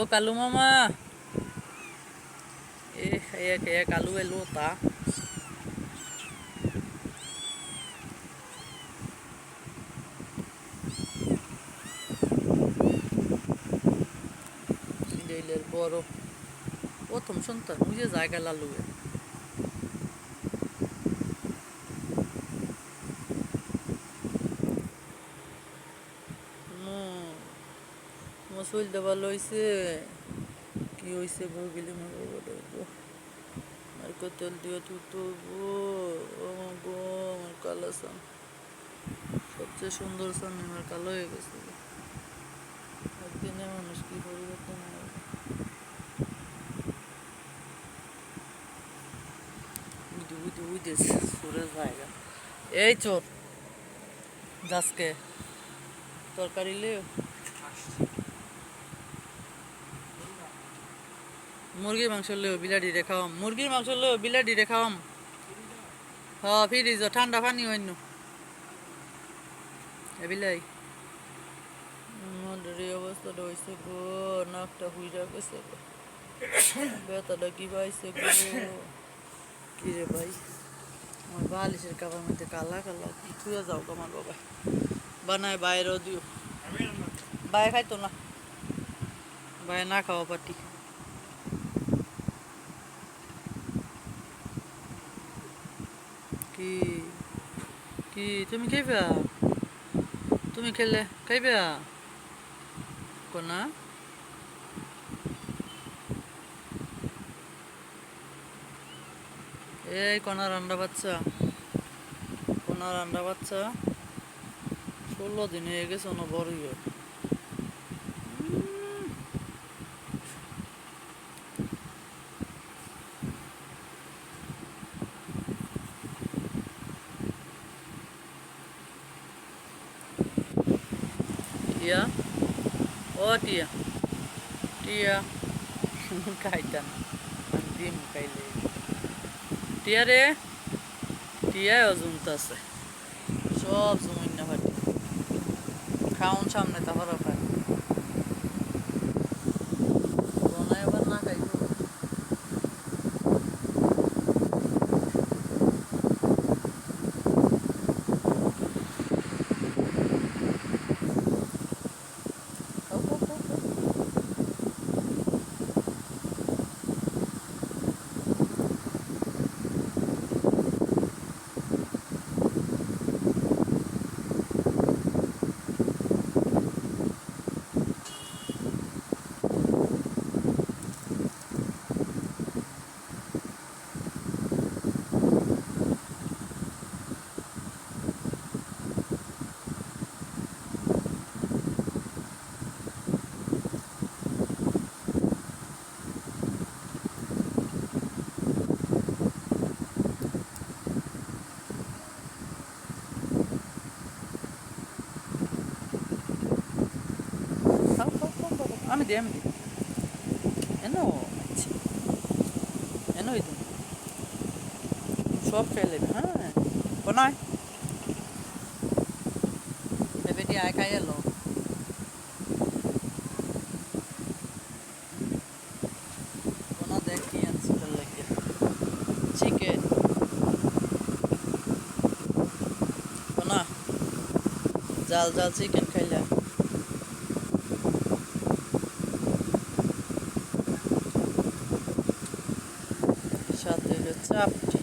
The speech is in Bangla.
ও কালু মামা এ খাইয়া খাইয়া কালু এলো তা সিলেলের বড় প্রথম সন্তান ওই যে জায়গা লালু মসুল দেওয়া লইছে কি হয়েছে গো গেলি আর কত তেল দিয়ে তুলতো গো ও গো আমার কালো সান সবচেয়ে সুন্দর সান আমার কালো হয়ে গেছে একদিনে মানুষ কি পরিবর্তন হয় সুরের জায়গা এই চোর দাসকে তরকারি লে মুরগির মাংস লেও বিলাডি রে খাওয়াম মুরগির মাংস লেও বিলাডি রে খাওয়াম ফ্রিজ ঠান্ডা পানি অন্য এবিলাই আমাদের এই অবস্থাটা হয়েছে গো নাকটা হুইরা গেছে গো ব্যথাটা কি পাইছে গো কি রে ভাই আমার বালিশের কাবার মধ্যে কালা কালা কি থুয়ে যাও তোমার বাবা বানায় বাইরেও দিও বাইরে খাইতো না বাইরে না খাওয়া পাটি কি কি তুমি খাইবে তুমি খেলে খাইবে কোনা এই কোনা রান্না বাচ্চা 16 দিন হয়ে গেছে না বড়ই টিয়া ও টিয়া টিয়া খাইতাম ডিম খাইলে টিয়া রে টিয়ায় অজুন্ত আছে সব জমিন না ফাটি খাওন সামনে তারপরও খায় বনায় আবার না খাইব আমি দিই এনো এনো দিন সব খেয়ে নেবে হ্যাঁ কোনায় বেটি আয় খাই এলো কোনা দেখ কি আনছে তার লাগে চিকেন কোনা জাল জাল চিকেন খাইলা সাথে চাপটি